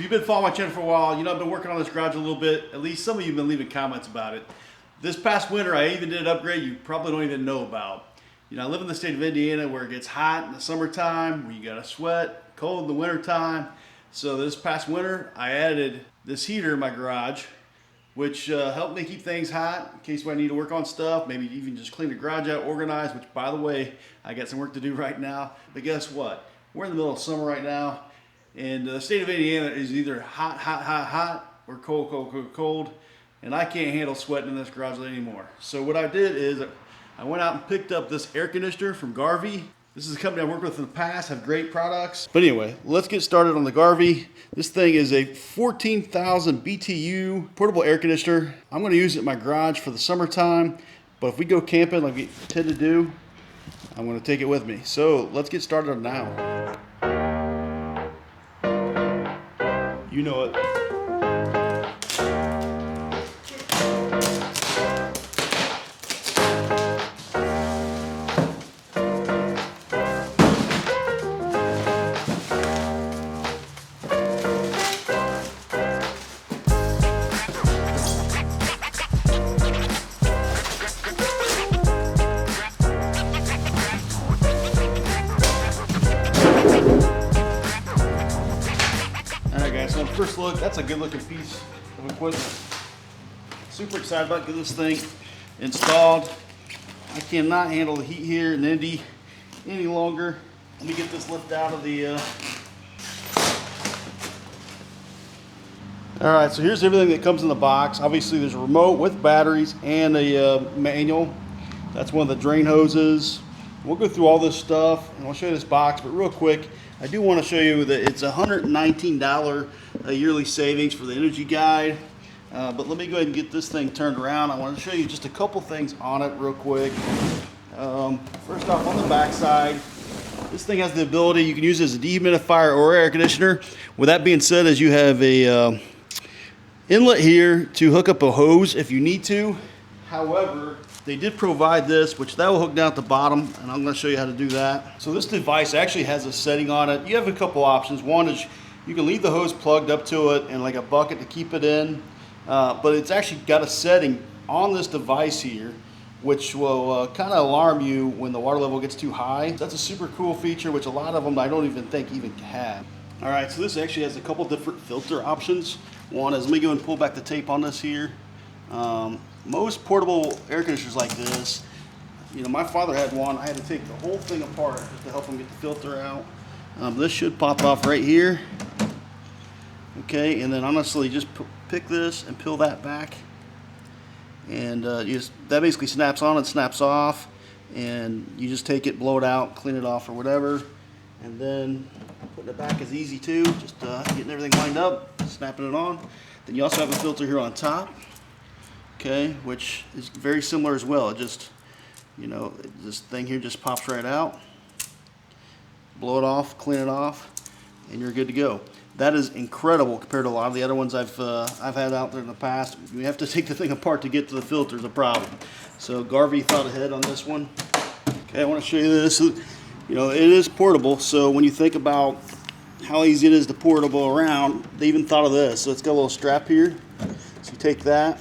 you've been following my channel for a while, you know I've been working on this garage a little bit. At least some of you have been leaving comments about it. This past winter, I even did an upgrade you probably don't even know about. You know, I live in the state of Indiana where it gets hot in the summertime, where you gotta sweat, cold in the wintertime. So this past winter, I added this heater in my garage, which helped me keep things hot in case I need to work on stuff, maybe even just clean the garage out, organize, which by the way, I got some work to do right now. But guess what? We're in the middle of summer right now, and the state of Indiana is either hot, or cold, and I can't handle sweating in this garage anymore. So what I did is I went out and picked up this air conditioner from GARVEE. This is a company I've worked with in the past, have great products. But anyway, let's get started on the GARVEE. This thing is a 14,000 BTU portable air conditioner. I'm gonna use it in my garage for the summertime, but if we go camping like we tend to do, I'm gonna take it with me. So let's get started now. You know it. So on first look, that's a good looking piece of equipment. Super excited about getting this thing installed. I cannot handle the heat here in Indy any longer. Let me get this lift out of the Alright, so here's everything that comes in the box. Obviously there's a remote with batteries and a manual. That's one of the drain hoses. We'll go through all this stuff and I'll show you this box, but real quick, I do want to show you that it's $119 yearly savings for the energy guide. But let me go ahead and get this thing turned around. I want to show you just a couple things on it real quick. First off, on the back side, this thing has the ability, you can use it as a dehumidifier or air conditioner. With that being said, as you have a inlet here to hook up a hose if you need to. However, they did provide this, which that will hook down at the bottom, and I'm going to show you how to do that. So this device actually has a setting on it. You have a couple options. One is you can leave the hose plugged up to it and like a bucket to keep it in, but it's actually got a setting on this device here, which will kind of alarm you when the water level gets too high. That's a super cool feature, which a lot of them I don't even think even have. All right, so this actually has a couple different filter options. One is, let me go and pull back the tape on this here. Most portable air conditioners like this, you know, my father had one. I had to take the whole thing apart just to help him get the filter out. This should pop off right here. Okay, and then honestly, just pick this and peel that back, and that basically snaps on and snaps off, and you just take it, blow it out, clean it off or whatever, and then putting it back is easy too. Just getting everything lined up, snapping it on. Then you also have a filter here on top. Okay, which is very similar as well. It just, you know, this thing here just pops right out. Blow it off, clean it off, and you're good to go. That is incredible compared to a lot of the other ones I've had out there in the past. You have to take the thing apart to get to the filter is a problem. So GARVEE thought ahead on this one. Okay, I want to show you this. You know, it is portable, so when you think about how easy it is to portable around, they even thought of this. So it's got a little strap here. So you take that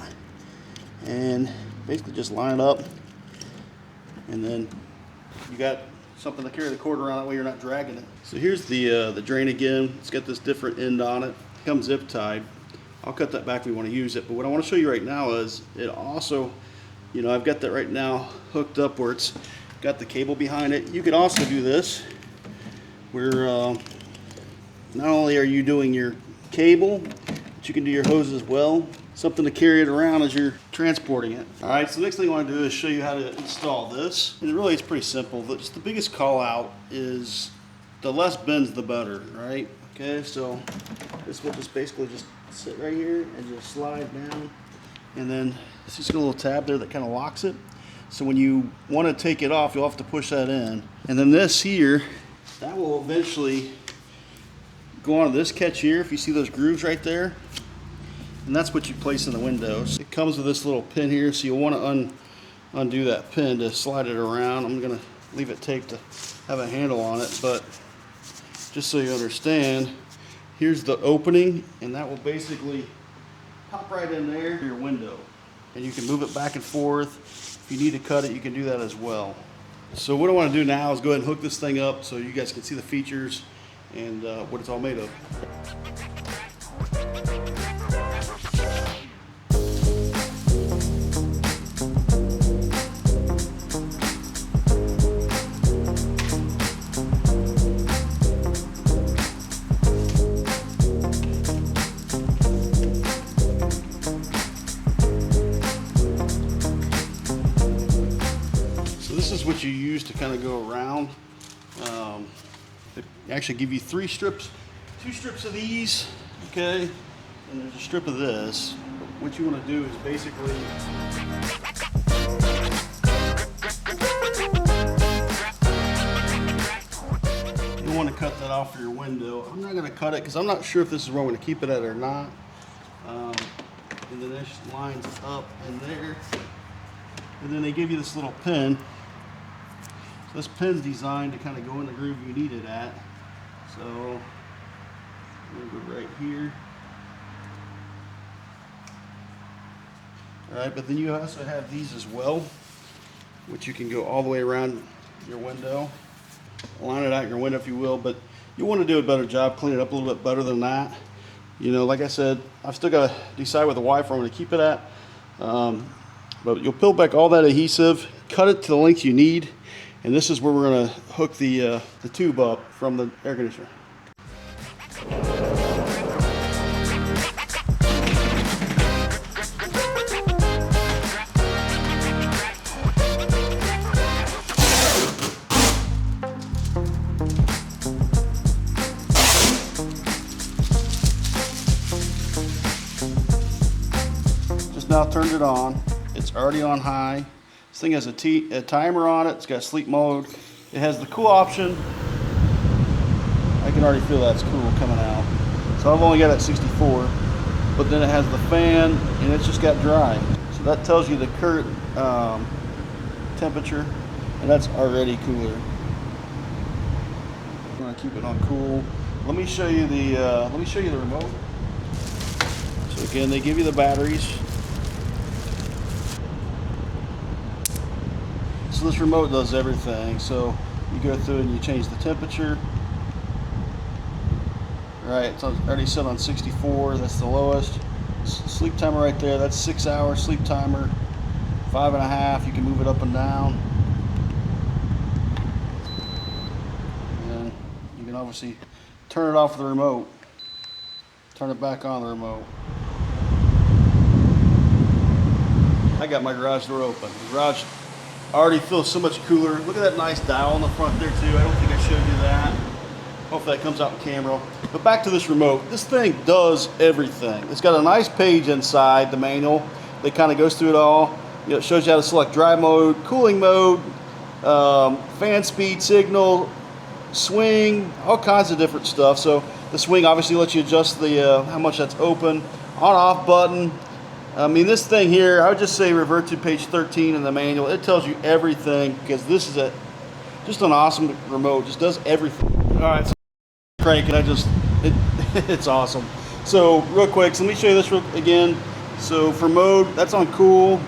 and basically just line it up, and then you got something to carry the cord around, that way you're not dragging it. So here's the drain again. It's got this different end on it. It comes zip tied. I'll cut that back if we want to use it, but what I want to show you right now is it also, you know, I've got that right now hooked up where it's got the cable behind it. You could also do this where not only are you doing your cable, but you can do your hose as well. Something to carry it around as you're transporting it. All right, so the next thing I want to do is show you how to install this. And really, it's pretty simple. Just the biggest call out is the less bends, the better, right? Okay, so this will just basically just sit right here and just slide down. And then it's just got a little tab there that kind of locks it. So when you want to take it off, you'll have to push that in. And then this here, that will eventually go onto this catch here. If you see those grooves right there, and that's what you place in the windows. It comes with this little pin here, so you'll want to undo that pin to slide it around. I'm going to leave it taped to have a handle on it, but just so you understand, here's the opening, and that will basically pop right in there for your window. And you can move it back and forth. If you need to cut it, you can do that as well. So what I want to do now is go ahead and hook this thing up so you guys can see the features and what it's all made of. This is what you use to kind of go around. They actually give you two strips of these, okay? And there's a strip of this. But what you want to do is basically you want to cut that off for your window. I'm not going to cut it because I'm not sure if this is where I'm going to keep it at or not. And then this lines up in there. And then they give you this little pin. So this pin's designed to kind of go in the groove you need it at. So I'm going to go right here. All right, but then you also have these as well, which you can go all the way around your window. Line it out in your window if you will, but you want to do a better job, clean it up a little bit better than that. You know, like I said, I've still got to decide what the wire I'm going to keep it at. But you'll peel back all that adhesive, cut it to the length you need, and this is where we're going to hook the tube up from the air conditioner. Just now turned it on. It's already on high. This thing has a timer on it. It's got sleep mode. It has the cool option. I can already feel that's cool coming out. So I've only got it at 64, but then it has the fan and it's just got dry. So that tells you the current temperature, and that's already cooler. I'm gonna keep it on cool. Let me show you the remote. So again, they give you the batteries. So this remote does everything. So you go through and you change the temperature. Right, it's already set on 64. That's the lowest. Sleep timer right there. That's 6 hours sleep timer. 5.5. You can move it up and down. And you can obviously turn it off with the remote. Turn it back on the remote. I got my garage door open. The garage already feels so much cooler. Look at that nice dial on the front there too. I don't think I showed you that. Hopefully that comes out in camera. But back to this remote. This thing does everything. It's got a nice page inside the manual that kind of goes through it all. You know, it shows you how to select dry mode, cooling mode, fan speed, signal, swing, all kinds of different stuff. So the swing obviously lets you adjust the how much that's open, on-off button. I mean, this thing here, I would just say revert to page 13 in the manual. It tells you everything because this is just an awesome remote. Just does everything. All right, so crank it. It's awesome. So real quick, so let me show you this again. So for mode, that's on cool.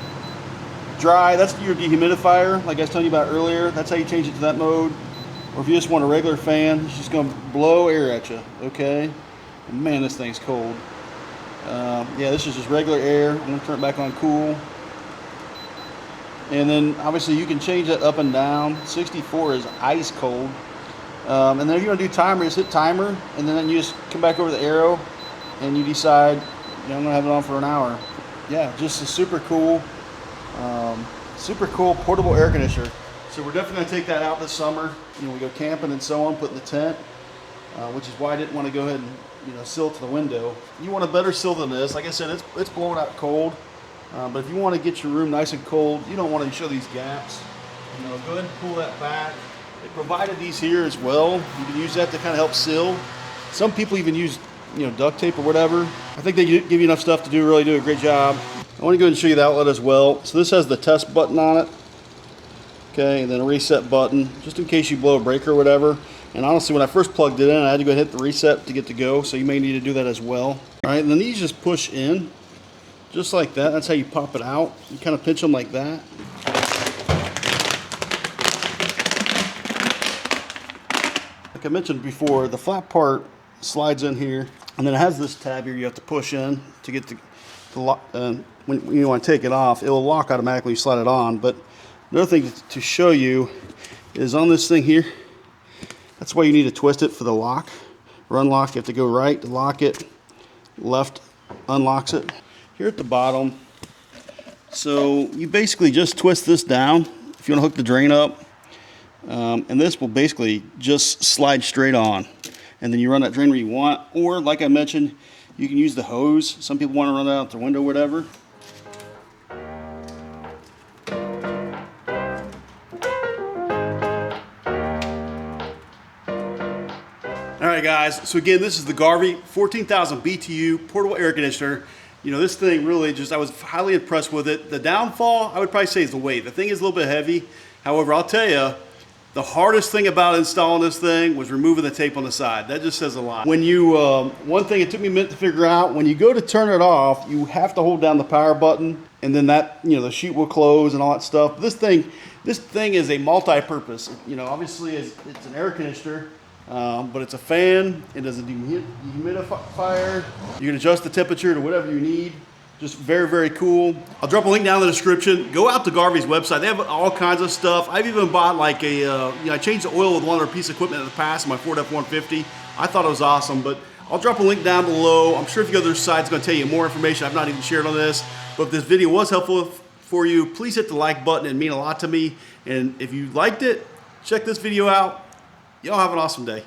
Dry, that's your dehumidifier, like I was telling you about earlier. That's how you change it to that mode. Or if you just want a regular fan, it's just going to blow air at you. Okay. And man, this thing's cold. Yeah, this is just regular air. I'm going to turn it back on cool. And then obviously you can change that up and down. 64 is ice cold. And then if you want to do timer, just hit timer, and then you just come back over the arrow and you decide, you know, I'm going to have it on for an hour. Yeah, just a super cool portable air conditioner. So we're definitely going to take that out this summer. You know, we go camping and so on, put in the tent, which is why I didn't want to go ahead and, you know, seal it to the window. You want a better seal than this. Like I said, it's blowing out cold. But if you want to get your room nice and cold, you don't want to show these gaps. You know, go ahead and pull that back. They provided these here as well. You can use that to kind of help seal. Some people even use, you know, duct tape or whatever. I think they give you enough stuff to really do a great job. I want to go ahead and show you the outlet as well. So this has the test button on it. Okay, and then a reset button, just in case you blow a breaker or whatever. And honestly, when I first plugged it in, I had to go ahead and hit the reset to get to go, so you may need to do that as well. All right, and then these just push in, just like that. That's how you pop it out. You kind of pinch them like that. Like I mentioned before, the flat part slides in here, and then it has this tab here you have to push in to get the lock. When you want to take it off, it will lock automatically. You slide it on. But another thing to show you is on this thing here. That's why you need to twist it for the lock or unlock. You have to go right to lock it, left unlocks it. Here at the bottom, so you basically just twist this down if you want to hook the drain up, and this will basically just slide straight on, and then you run that drain where you want, or like I mentioned, you can use the hose. Some people want to run it out the window, whatever. All right, guys, so again, this is the GARVEE 14,000 BTU portable air conditioner. You know, this thing really I was highly impressed with it. The downfall, I would probably say, is the weight. The thing is a little bit heavy. However, I'll tell you, the hardest thing about installing this thing was removing the tape on the side. That just says a lot. When you, one thing it took me a minute to figure out, when you go to turn it off, you have to hold down the power button, and then that, you know, the chute will close and all that stuff. This thing is a multi-purpose. You know, obviously it's an air conditioner. But it's a fan, it does a dehumidifier. You can adjust the temperature to whatever you need. Just very, very cool. I'll drop a link down in the description. Go out to GARVEE's website. They have all kinds of stuff. I've even bought like a, you know, I changed the oil with one of their piece of equipment in the past in my Ford F-150. I thought it was awesome, but I'll drop a link down below. I'm sure if you go to their site, it's gonna tell you more information I've not even shared on this. But if this video was helpful for you, please hit the like button. It'd mean a lot to me. And if you liked it, check this video out. Y'all have an awesome day.